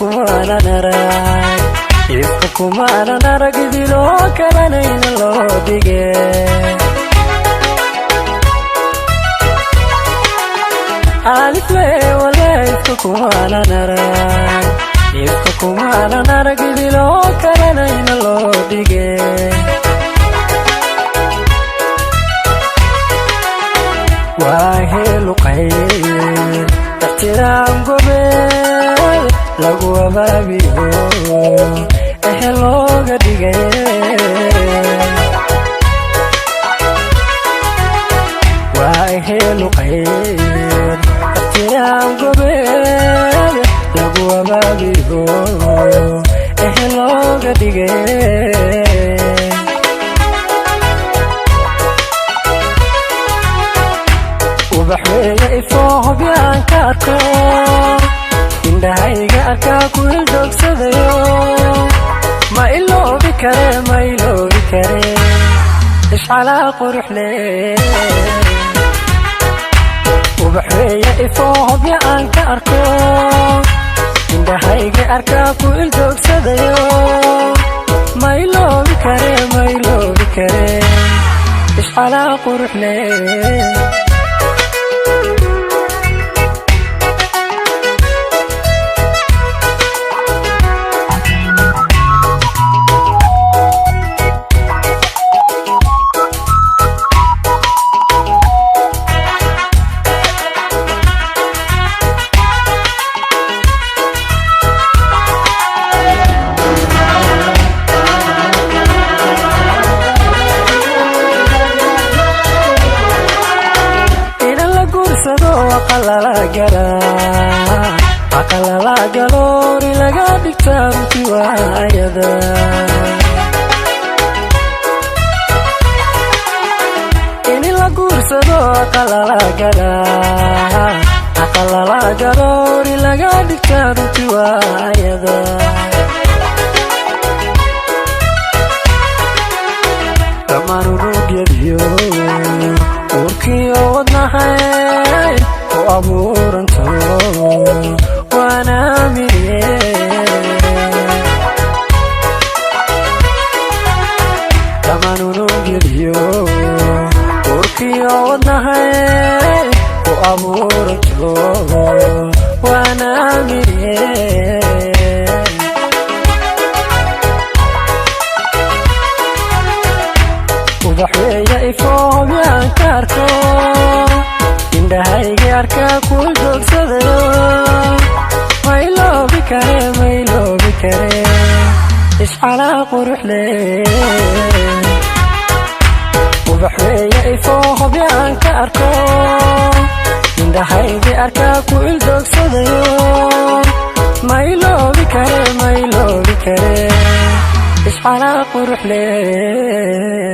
kumana narag ifka kumana narag dilo kalanayna loo dige alif le wala ifka kumana narag ifka kumana narag dilo kalanayna loo dige واهل قيل احترام قبل لقوة بابيو اهلو قدقين واهل قيل احترام قبل لقوة بابيو اهلو قدقين وبحوي فوق بيانك أركو إن دهيك أركاكو الدوك سديو ما إلو بكري ما إلو بكري إش على قرح لي وبحوي فوق بيانك أركو إن دهيك أركاكو الدوك سديو ما إلو بكري ما إلو بكري إش على قرح لي aqalala galoori laga dhigtaa runtii waayada in la guursado aqalala galoori laga dhigtaa runtii waayada dhammaan unugyadiyo uurkiyo wadnahay abuuranto waana aamine dhammaan unugyadiyo uurkiyo wadnahay ku abuuranto waana aamine ubaxweeya ifoob yaanka arko indhahayga arkaa ku joogsadayo ma iloobi kare ishcalaa qurux leh ubaxweeya ifoob yaanka arko indhahayga arkaa ku joogsadayo ma iloobi kare ishcalaa qurux leh